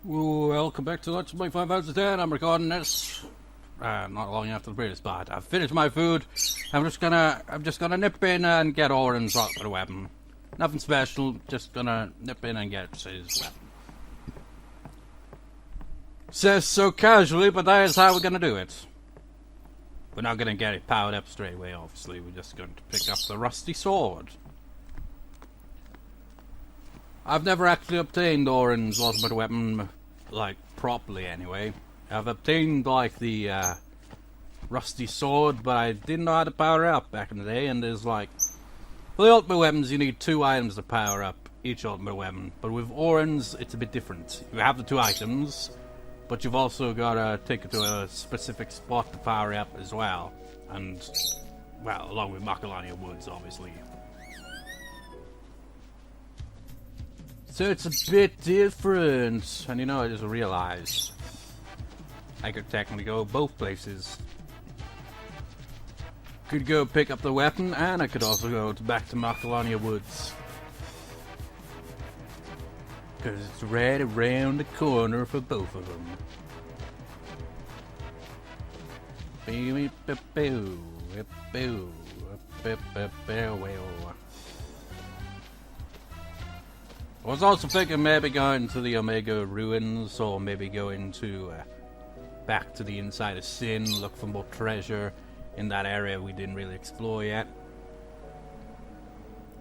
Welcome back to Let's Play 5 Hours of 10. I'm recording this not long after the previous part. I've finished my food. I'm just gonna nip in and get Auron's rocket weapon. Nothing special, just gonna nip in and get his weapon. Says so casually, but that is how we're gonna do it. We're not gonna get it powered up straight away, obviously. We're just going to pick up the rusty sword. I've never actually obtained Auron's ultimate weapon, like, properly anyway. I've obtained, like, the, rusty sword, but I didn't know how to power it up back in the day, and there's, like... For the ultimate weapons, you need 2 items to power up each ultimate weapon, but with Auron's, it's a bit different. You have the 2 items, but you've also gotta take it to a specific spot to power it up as well. And, well, along with Masamune Woods, obviously. So it's a bit different, and you know, I just realized I could technically go both places. Could go pick up the weapon, and I could also go back to Masamune Woods. Because it's right around the corner for both of them. I was also thinking maybe going to the Omega Ruins, or maybe going to back to the inside of Sin, look for more treasure in that area we didn't really explore yet.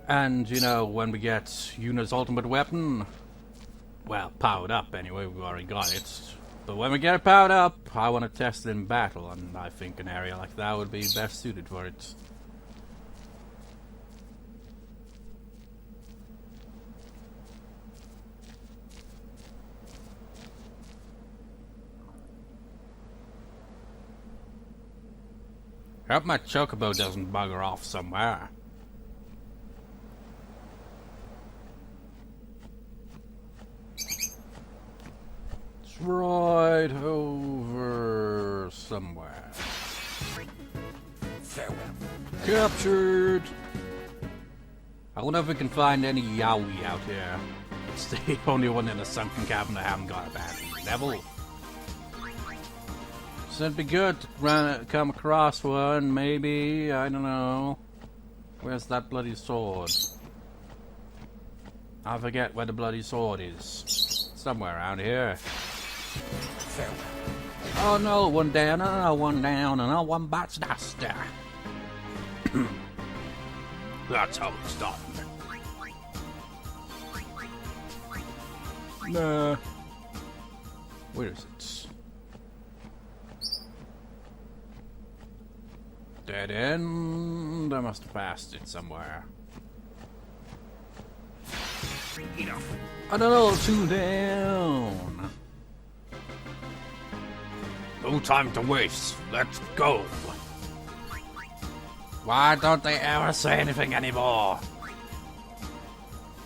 And, you know, when we get Yuna's ultimate weapon, well, powered up anyway, we've already got it. But when we get it powered up, I want to test it in battle, and I think an area like that would be best suited for it. I hope my chocobo doesn't bugger off somewhere. It's right over somewhere. Farewell. Captured! I wonder if we can find any yaoi out here. It's the only one in the sunken cabin that haven't got a bad level. So it'd be good to come across one, maybe, I don't know. Where's that bloody sword? I forget where the bloody sword is. Somewhere around here. Oh no, one down, another one down, another one bites dust. That's how it's done. Nah. Where is it? Dead end. I must have passed it somewhere. Another 2 down. No time to waste. Let's go. Why don't they ever say anything anymore?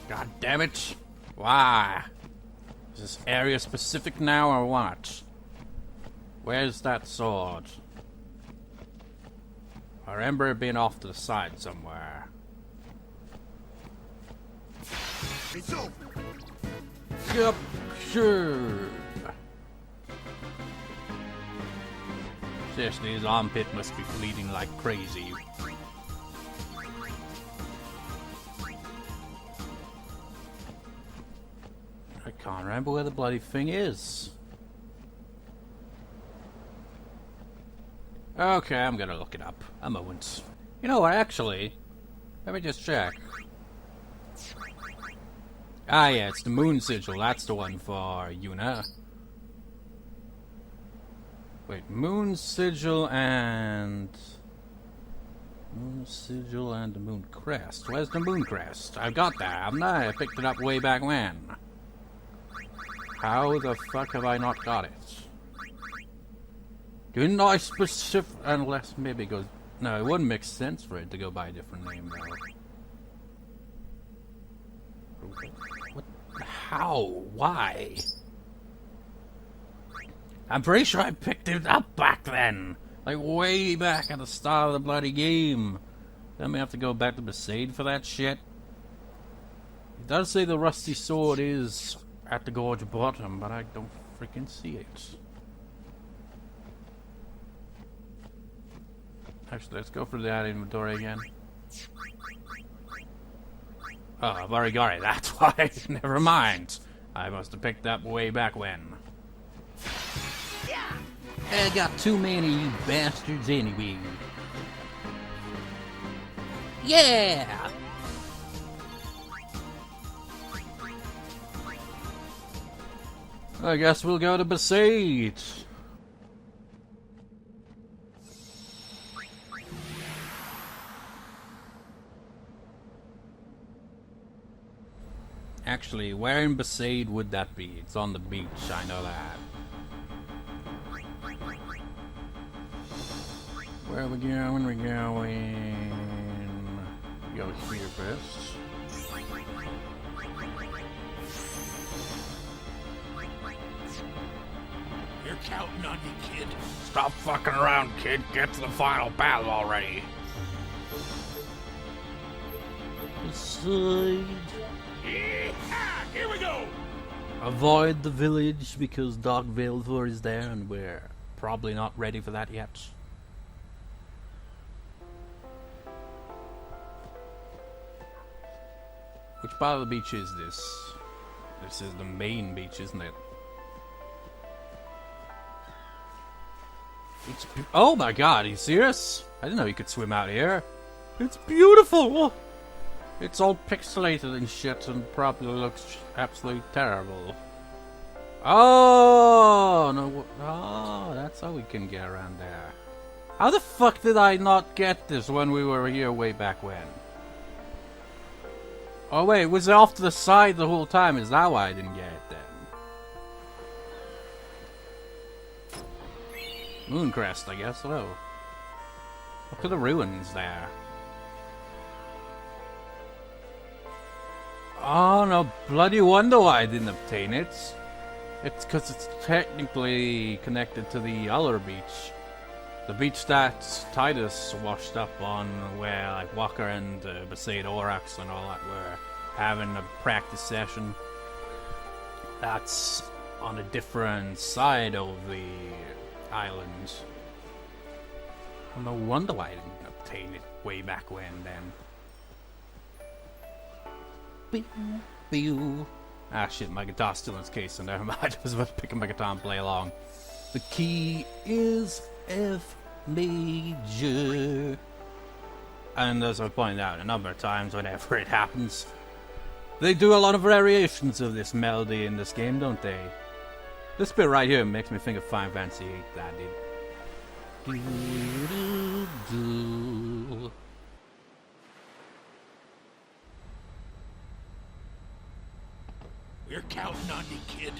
God damn it. Why? Is this area specific now or what? Where's that sword? I remember it being off to the side somewhere. Captured! Seriously, his armpit must be bleeding like crazy. I can't remember where the bloody thing is. Okay, I'm gonna look it up. A moment. You know what, actually, let me just check. Ah, yeah, it's the moon sigil. That's the one for Yuna. Wait, moon sigil and... Moon sigil and the moon crest. Where's the moon crest? I've got that, haven't I? I picked it up way back when. How the fuck have I not got it? Didn't I specific... Unless maybe it goes... No, it wouldn't make sense for it to go by a different name, though. What? How? Why? I'm pretty sure I picked it up back then. Like, way back at the start of the bloody game. Then we have to go back to Besaid for that shit. It does say the rusty sword is at the gorge bottom, but I don't freaking see it. Actually, let's go for that inventory again. Oh, I've already got it, that's why. Never mind. I must have picked up way back when. I got too many of you bastards anyway. Yeah! I guess we'll go to Besaid. Actually, where in Besaid would that be? It's on the beach, I know that. Where are we going? We're going... Go here first. You're counting on you, kid. Stop fucking around, kid. Get to the final battle already. Besaid. Yeah, here we go. Avoid the village because Dark Velvor is there and we're probably not ready for that yet. Which part of the beach is this? This is the main beach, isn't it? It's oh my god, are you serious? I didn't know you could swim out here. It's beautiful! It's all pixelated and shit and probably looks absolutely terrible. Oh, no, oh, that's how we can get around there. How the fuck did I not get this when we were here way back when? Oh wait, was it off to the side the whole time? Is that why I didn't get it then? Moon crest, I guess. Hello. Look at the ruins there. Oh no, bloody wonder why I didn't obtain it. It's because it's technically connected to the other beach. The beach that Titus washed up on, where like Walker and Besaid Auron and all that were having a practice session. That's on a different side of the island. No wonder why I didn't obtain it way back when then. Ah shit, my guitar's still in its case, so never mind. I was about to pick up my guitar and play along. The key is F major. And as I've pointed out a number of times, whenever it happens, they do a lot of variations of this melody in this game, don't they? This bit right here makes me think of Final Fantasy VIII, that did. We're counting on you, kid.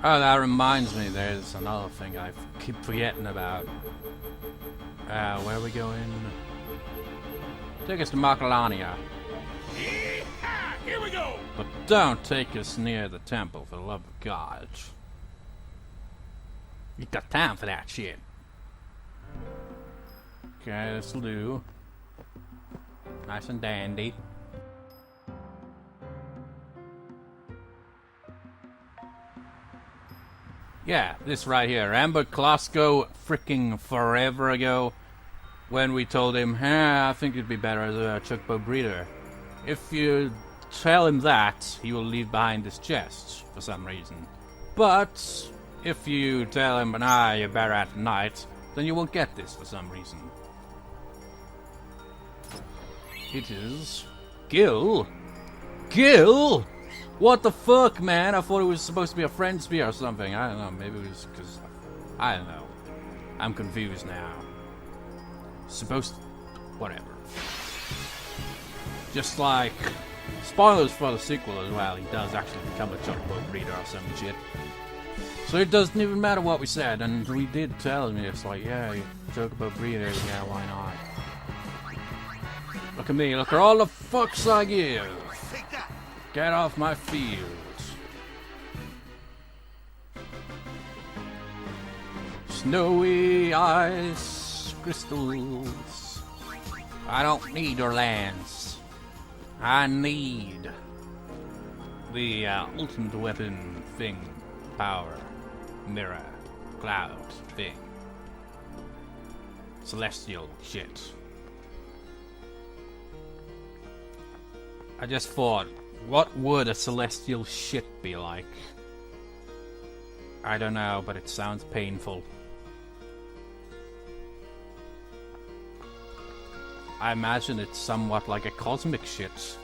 Oh, that reminds me, there's another thing I keep forgetting about. Where are we going? Take us to Makalania. Yeah, here we go. But don't take us near the temple, for the love of God. You got time for that shit. Okay, this'll do. Nice and dandy. Yeah, this right here. Remember Klosko freaking forever ago when we told him, I think it'd be better as a chocobo breeder. If you tell him that, he will leave behind this chest for some reason. But if you tell him, you're better at night, then you won't get this for some reason. It is Gil. Gil? What the fuck, man? I thought it was supposed to be a friend spear or something. I don't know. Maybe it was because... I don't know. I'm confused now. Supposed... Whatever. Just like... Spoilers for the sequel as well. He does actually become a chocobo breeder or some shit. So it doesn't even matter what we said. And we did tell him. It's like, yeah, chocobo breeder. Yeah, why not? Look at me. Look at all the fucks I give. Get off my field. Snowy ice crystals. I don't need your lands. I need The ultimate weapon thing, power, mirror, cloud thing, celestial shit. I just thought, what would a celestial shit be like? I don't know, but it sounds painful. I imagine it's somewhat like a cosmic shit.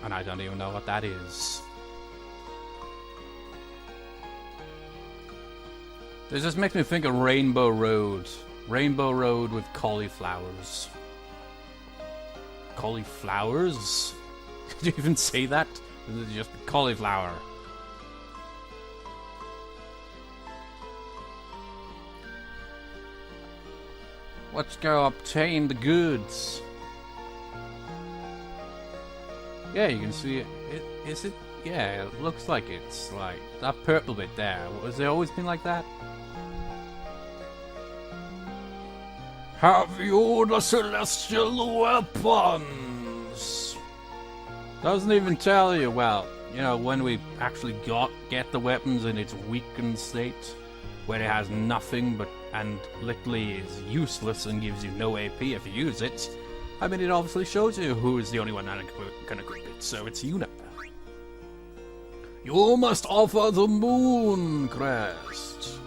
And I don't even know what that is. This just makes me think of Rainbow Road. Rainbow Road with cauliflowers. Cauliflowers? Did you even say that? Or is it just cauliflower? Let's go obtain the goods. Yeah, you can see it. Is it? Yeah, it looks like it's like that purple bit there. Has it always been like that? Have you the celestial weapons? Doesn't even tell you. Well, you know, when we actually get the weapons in its weakened state, where it has nothing but and literally is useless and gives you no AP if you use it. I mean, it obviously shows you who is the only one that can equip it, so it's Yuna. You must offer the moon crest.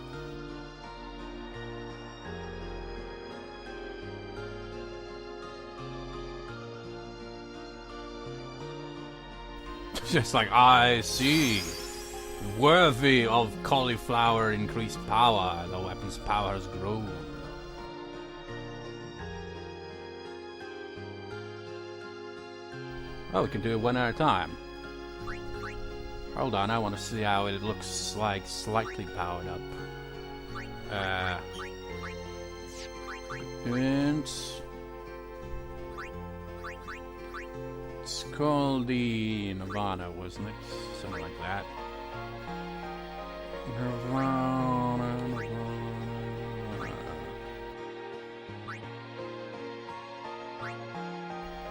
Just like, I see. Worthy of cauliflower increased power, the weapon's power has grown. Oh, we can do it one at a time. Hold on, I want to see how it looks like slightly powered up. And it's called the Nirvana, wasn't it? Something like that. Nirvana.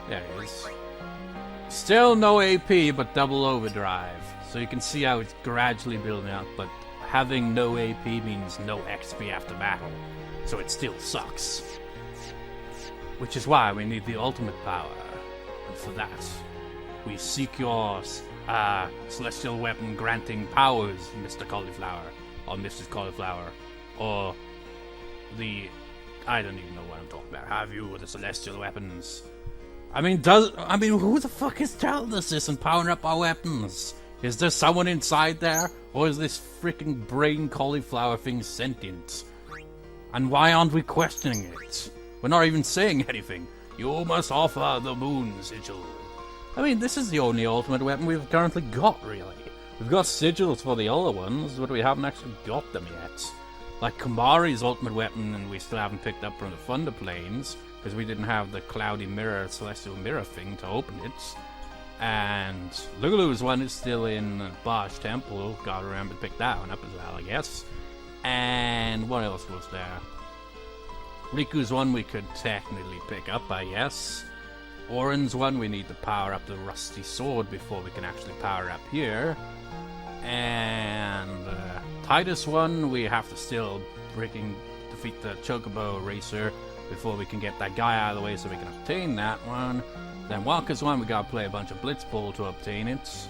There it is. Still no AP, but double overdrive. So you can see how it's gradually building up, but having no AP means no XP after battle. So it still sucks. Which is why we need the ultimate power. And for that, we seek your celestial weapon granting powers, Mr. Cauliflower. Or Mrs. Cauliflower. Or the... I don't even know what I'm talking about. Have you the celestial weapons? I mean, who the fuck is telling us this and powering up our weapons? Is there someone inside there? Or is this freaking brain cauliflower thing sentient? And why aren't we questioning it? We're not even saying anything. You must offer the moon sigil. I mean, this is the only ultimate weapon we've currently got, really. We've got sigils for the other ones, but we haven't actually got them yet. Like Kamari's ultimate weapon, and we still haven't picked up from the Thunder Plains, because we didn't have the cloudy mirror, celestial mirror thing to open it. And Lulu's one is still in Bosch Temple. Gotta remember to pick that one up as well, I guess. And what else was there? Riku's one we could technically pick up, I guess. Auron's one we need to power up the rusty sword before we can actually power up here. And Titus one we have to still freaking defeat the Chocobo Racer before we can get that guy out of the way so we can obtain that one. Then Walker's one, we gotta play a bunch of Blitzball to obtain it.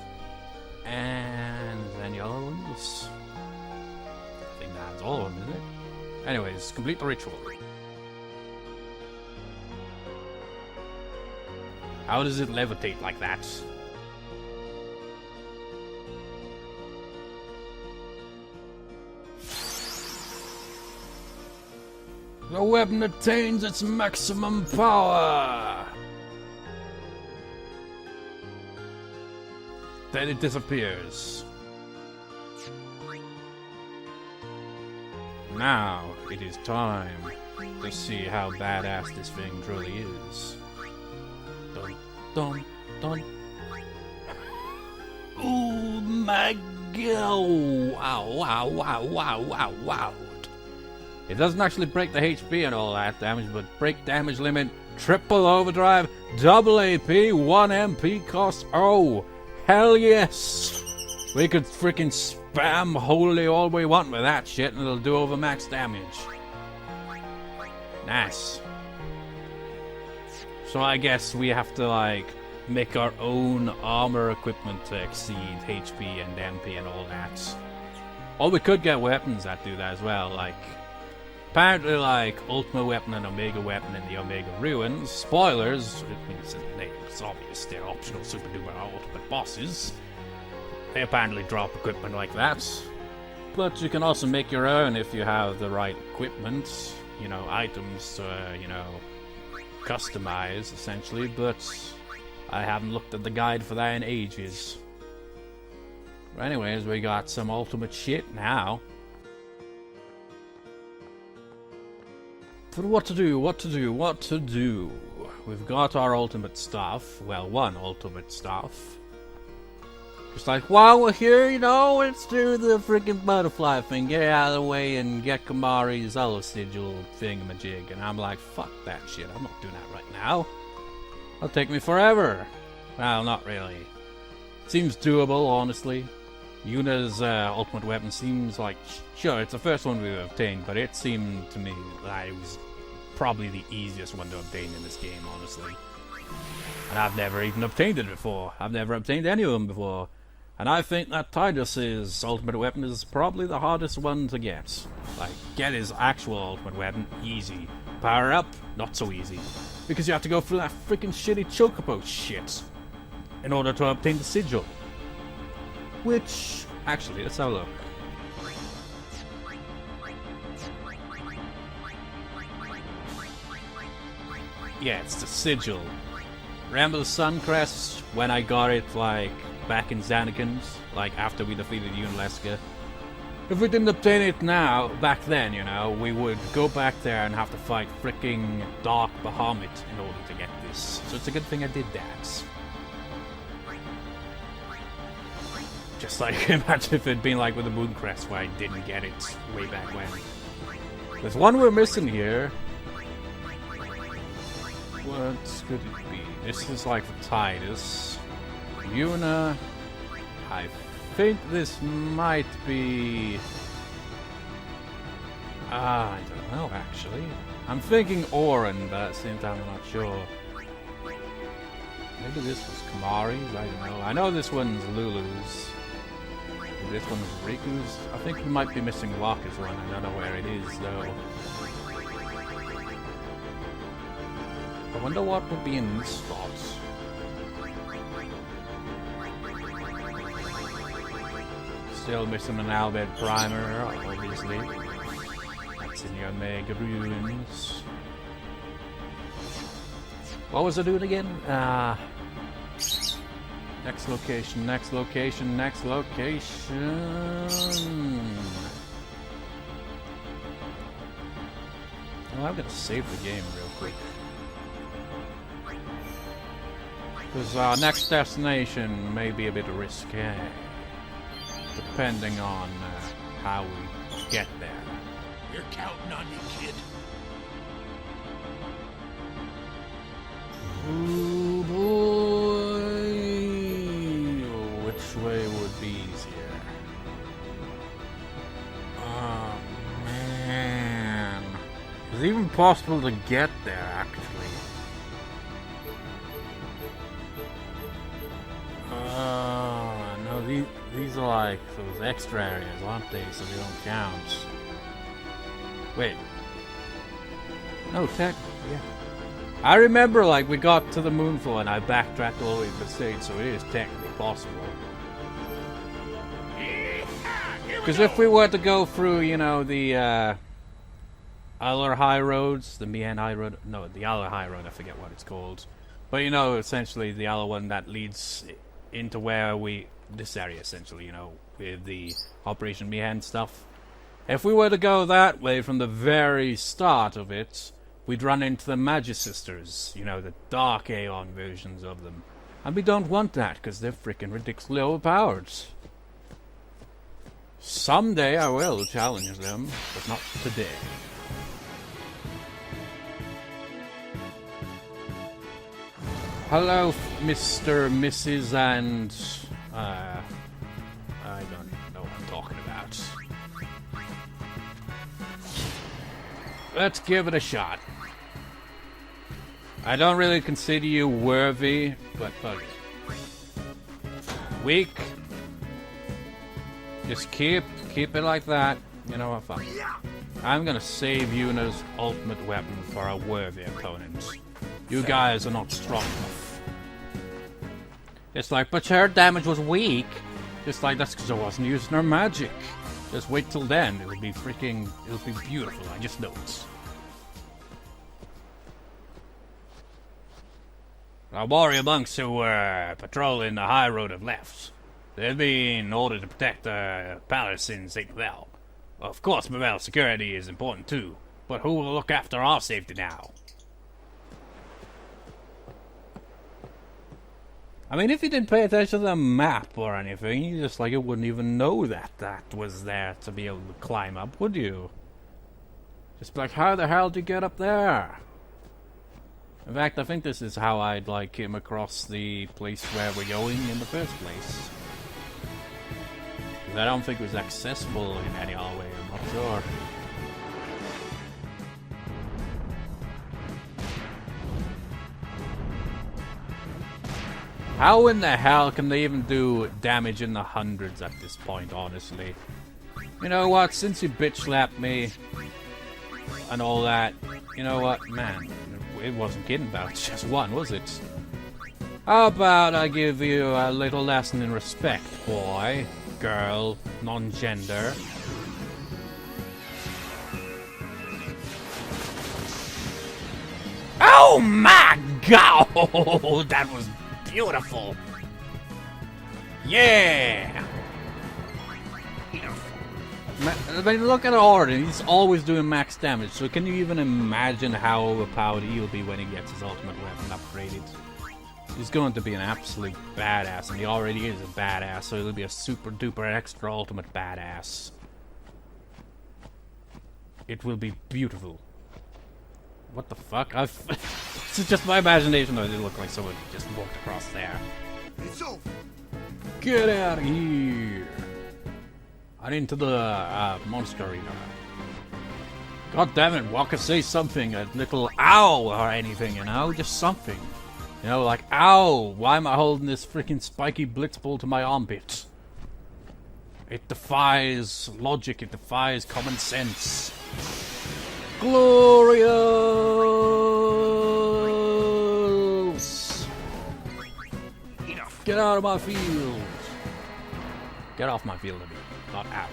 And then the other ones. I think that's all of them, isn't it? Anyways, complete the ritual. How does it levitate like that? The weapon attains its maximum power. Then it disappears. Now it is time to see how badass this thing truly is. Dun dun dun. Oh my god! Wow! Wow! Wow! Wow! Wow! Wow! It doesn't actually break the HP and all that damage, but break damage limit, triple overdrive, double AP, 1 MP cost. Oh, hell yes! We could freaking spam holy all we want with that shit and it'll do over max damage. Nice. So I guess we have to like make our own armor equipment to exceed HP and MP and all that. Or we could get weapons that do that as well, like apparently like Ultimate Weapon and Omega Weapon in the Omega Ruins. Spoilers, it means it's obvious they're optional super duper ultimate bosses. They apparently drop equipment like that. But you can also make your own if you have the right equipment, you know, items to, you know, customize essentially, but I haven't looked at the guide for that in ages. But anyways, we got some ultimate shit now. But what to do? We've got our ultimate stuff. Well, one ultimate stuff. Just like, while we're here, you know, let's do the freaking butterfly thing. Get out of the way and get Kamari's Hollow Sigil thingamajig. And I'm like, fuck that shit. I'm not doing that right now. It'll take me forever. Well, not really. Seems doable, honestly. Yuna's ultimate weapon seems like... Sure, it's the first one we've obtained, but it seemed to me that it was probably the easiest one to obtain in this game, honestly. And I've never even obtained it before. I've never obtained any of them before. And I think that Tidus's ultimate weapon is probably the hardest one to get. Like, get his actual ultimate weapon, easy. Power up, not so easy. Because you have to go through that freaking shitty chocobo shit in order to obtain the sigil. Which, actually, let's have a look. Yeah, it's the sigil. Remember the Sun Crest when I got it, like, back in Xanakin's? Like, after we defeated Yuna. If we didn't obtain it now, back then, you know, we would go back there and have to fight fricking Dark Bahamut in order to get this. So it's a good thing I did that. Just like, imagine if it'd been like with the Moon Crest where I didn't get it way back when. There's one we're missing here. What could it be? This is like for Tidus. Yuna. I think this might be... I don't know, actually. I'm thinking Auron, but at the same time I'm not sure. Maybe this was Kamari's, I don't know. I know this one's Lulu's. This one's Riku's. I think we might be missing Waka's one. I don't know where it is, though. I wonder what would be in this spot. Still missing an Albert Primer, obviously. That's in the Omega Ruins. What was I doing again? Next location, next location, next location. Well, I'm gonna save the game real quick. Because our next destination may be a bit risky, depending on how we get there. You're counting on me, kid. Oh boy! Which way would be easier? Oh man! Is it even possible to get there, actually? No, these are like those extra areas, aren't they? So they don't count. Wait. No, technically, yeah. I remember, like, we got to the moonfall and I backtracked all the way to Besaid, so it is technically possible. Because if we were to go through, you know, the other high roads, the Mian High Road, no, the other high road, I forget what it's called. But, you know, essentially the other one that leads into where this area, essentially, you know, with the Operation Mian stuff. If we were to go that way from the very start of it, we'd run into the Magisters, you know, the Dark Aeon versions of them. And we don't want that, because they're freaking ridiculously overpowered. Someday I will challenge them, but not today. Hello, Mr., Mrs., and... I don't know what I'm talking about. Let's give it a shot. I don't really consider you worthy, but fuck it. Weak. Just keep it like that. You know what, fuck it. I'm gonna save Yuna's ultimate weapon for a worthy opponent. You guys are not strong enough. It's like, but her damage was weak. Just like, that's because I wasn't using her magic. Just wait till then. It'll be beautiful. I just know it. Our warrior monks who were patrolling the high road have left. They've been ordered to protect the palace in St. Val. Of course, Mavel's security is important too, but who will look after our safety now? I mean, if you didn't pay attention to the map or anything, you just like, you wouldn't even know that was there to be able to climb up, would you? Just like, how the hell did you get up there? In fact, I think this is how I'd like came across the place where we're going in the first place. I don't think it was accessible in any other way, I'm not sure. How in the hell can they even do damage in the hundreds at this point, honestly? You know what, since you bitch slapped me and all that, you know what, man, it wasn't kidding about just one, was it? How about I give you a little lesson in respect, boy, girl, non-gender. Oh my god! That was beautiful! Yeah! I mean, look at Auron, he's always doing max damage, so can you even imagine how overpowered he'll be when he gets his ultimate weapon upgraded? He's going to be an absolute badass, and he already is a badass, so he'll be a super duper extra ultimate badass. It will be beautiful. What the fuck? This is just my imagination, though. It looked like someone just walked across there. It's over. Get out of here! And into the monster arena. God damn it, Walker, say something. A little ow or anything, you know? Just something. You know, like, ow! Why am I holding this freaking spiky blitzball to my armpit? It defies logic, it defies common sense. Glorious! Get out of my field! Get off my field, I mean, not out.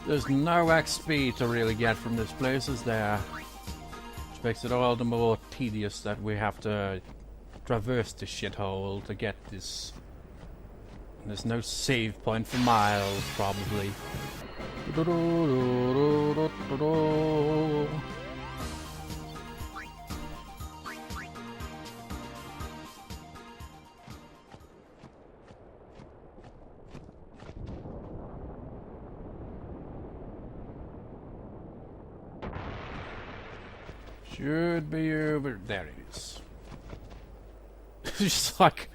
There's no XP to really get from this place, is there? Which makes it all the more tedious that we have to traverse this shithole to get this. There's no save point for miles, probably. Should be over. There it is. It's just like,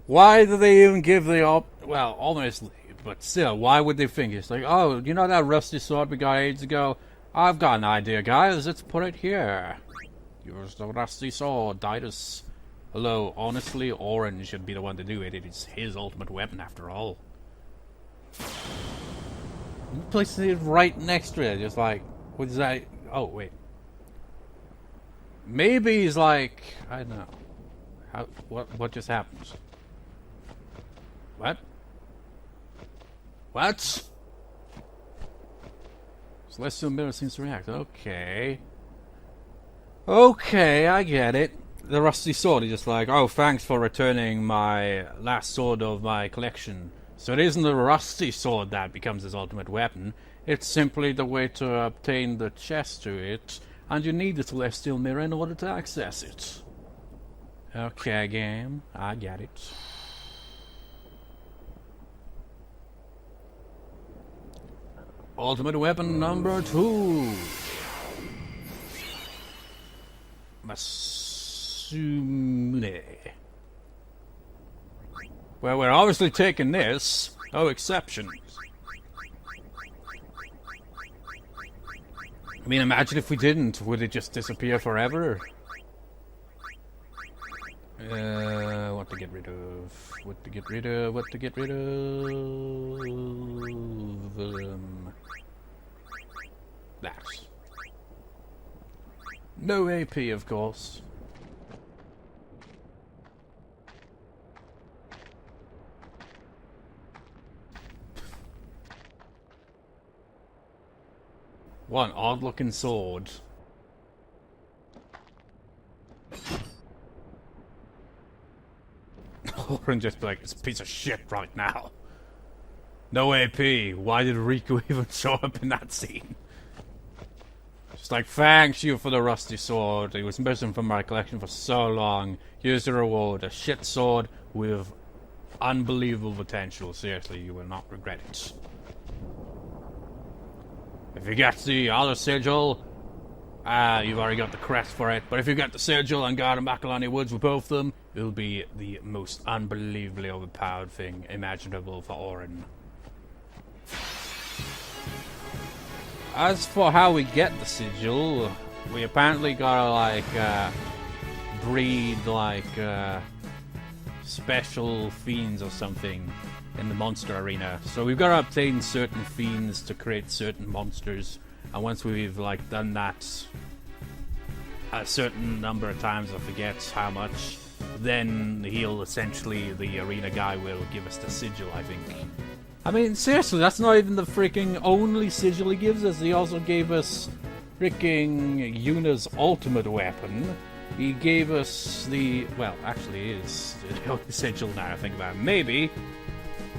why do they even give the well, honestly, but still, why would they think it's like, oh, you know that rusty sword we got ages ago? I've got an idea, guys. Let's put it here. Here's the rusty sword, Titus. Although, honestly, Auron should be the one to do it. It is his ultimate weapon, after all. You place it right next to it, just like, what is that? Oh, wait. Maybe he's like, I don't know. What just happened? What? What? Celestial mirror seems to react. Okay. Okay, I get it. The rusty sword is just like, oh, thanks for returning my last sword of my collection. So it isn't the rusty sword that becomes his ultimate weapon. It's simply the way to obtain the chest to it. And you need the celestial mirror in order to access it. Okay, game. I get it. Ultimate weapon number 2. Masamune. Well, we're obviously taking this. No exception. I mean, imagine if we didn't. Would it just disappear forever? What to get rid of? What to get rid of? What to get rid of? That. No AP, of course. What an odd-looking sword. Auron just be like, this piece of shit right now. No AP. Why did Riku even show up in that scene? Just like, thanks you for the rusty sword. It was missing from my collection for so long. Here's the reward. A shit sword with unbelievable potential. Seriously, you will not regret it. If you get the other sigil, you've already got the crest for it. But if you get the sigil and Garden Makalani Woods with both of them, it'll be the most unbelievably overpowered thing imaginable for Auron. As for how we get the sigil, we apparently gotta like breed like special fiends or something in the monster arena. So we've got to obtain certain fiends to create certain monsters, and once we've like done that a certain number of times, I forget how much, then he'll essentially, the arena guy will give us the sigil, I think. I mean, seriously, that's not even the freaking only sigil he gives us. He also gave us freaking Yuna's ultimate weapon. He gave us the, well, actually it is the only sigil now I think about it. Maybe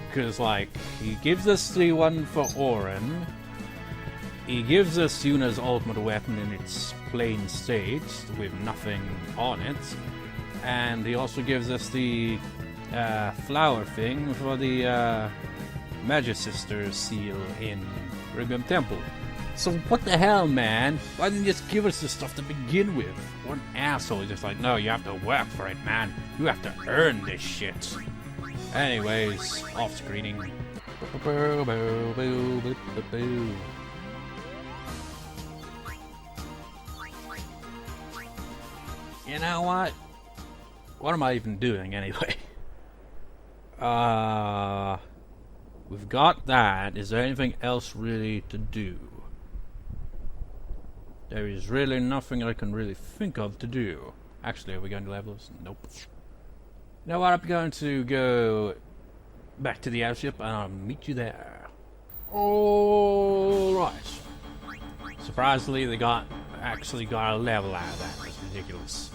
because, like, he gives us the one for Auron. He gives us Yuna's ultimate weapon in its plain state, with nothing on it. And he also gives us the flower thing for the Magicister seal in Rigum Temple. So what the hell, man? Why didn't you just give us this stuff to begin with? What an asshole. He's just like, no, you have to work for it, man. You have to earn this shit. Anyways, off-screening. You know what? What am I even doing anyway? We've got that. Is there anything else really to do? There is really nothing I can really think of to do. Actually, are we going to levels? Nope. You know what? I'm going to go back to the airship and I'll meet you there. Alright. Surprisingly, they actually got a level out of that. That's ridiculous.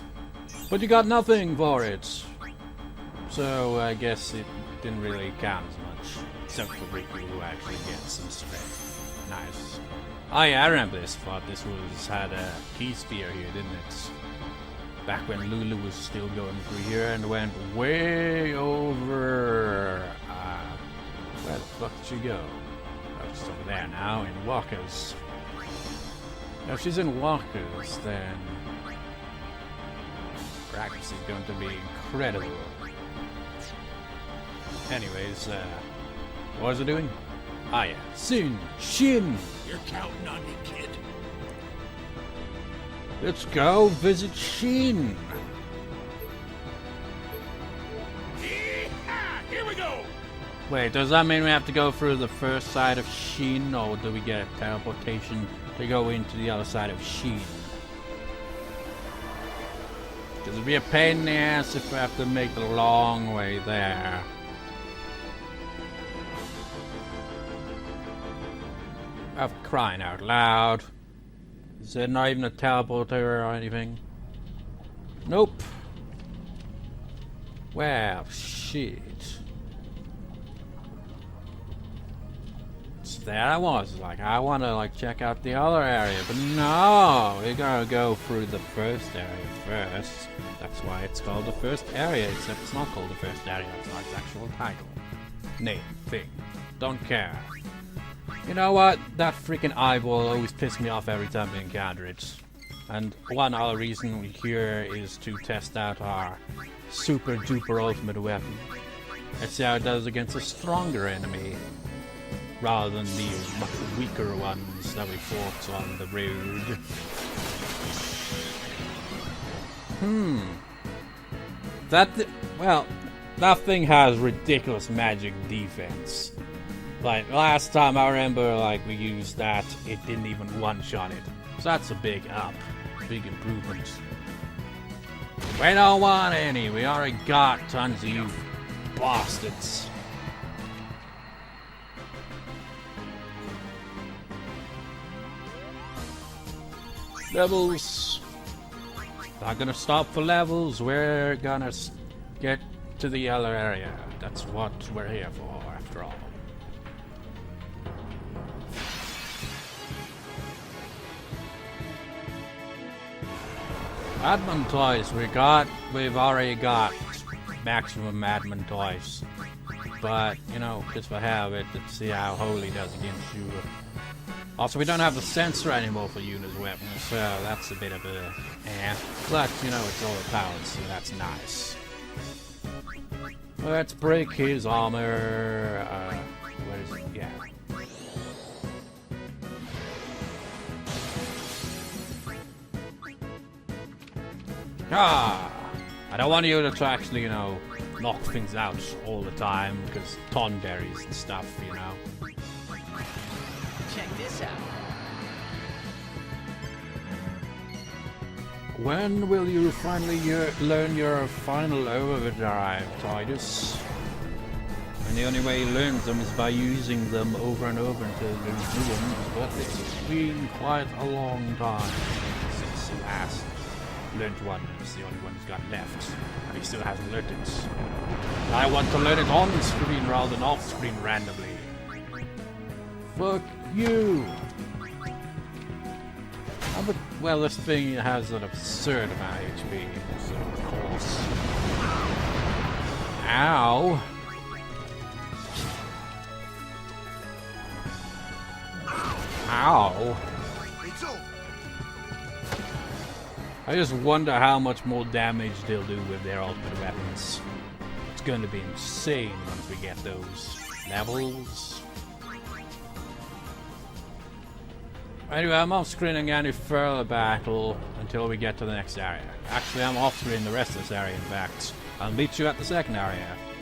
But you got nothing for it. So I guess it didn't really count as much. Except for Riku, who actually gets some strength. Nice. Oh yeah, I remember this spot. This had a key sphere here, didn't it? Back when Lulu was still going through here and went way over. Where the fuck did she go? Oh, she's over there now, in Walkers. Now, if she's in Walkers, then practice is going to be incredible. Anyways, what was I doing? Ah yeah, Shin! You're counting on me, kid. Let's go visit Shin! Here we go! Wait, does that mean we have to go through the first side of Shin, or do we get a teleportation to go into the other side of Shin? Because it'd be a pain in the ass if we have to make the long way there. I'm crying out loud. Is there not even a teleporter or anything? Nope. Well, shit. So there I was, like, I want to, like, check out the other area, but no! We're gonna go through the first area first. That's why it's called the first area, except it's not called the first area, that's not its actual title. Name, thing. Don't care. You know what? That freaking eyeball always pisses me off every time we encounter it. And one other reason we're here is to test out our super duper ultimate weapon. Let's see how it does against a stronger enemy, rather than the much weaker ones that we fought on the road. That thing has ridiculous magic defense. Like, last time I remember, like, we used that, it didn't even one-shot it. So that's a big up. Big improvement. We don't want any. We already got tons of you bastards. Levels. Not gonna stop for levels. We're gonna get to the other area. That's what we're here for, after all. Admin toys we've already got maximum admin toys. But, you know, just for have it, let's see how Holy does against you. Also, we don't have the sensor anymore for Yuna's weapon, so that's a bit of a but, you know, it's overpowered, so that's nice. Let's break his armor. Where is it? Yeah. I don't want you to actually, you know, knock things out all the time, because tonberries and stuff, you know. Check this out. When will you finally learn your final overdrive, Titus? And the only way you learn them is by using them over and over until you learn new ones, but it's been quite a long time since he last learned one. It's the only one he's got left, and he still hasn't learned it. I want to learn it on the screen rather than off screen randomly. Fuck you! Well, this thing has an absurd amount of HP, so of course. Ow! Ow! I just wonder how much more damage they'll do with their ultimate weapons. It's going to be insane once we get those levels. Anyway, I'm off screening any further battle until we get to the next area. Actually, I'm off screening the rest of this area, in fact. I'll meet you at the second area.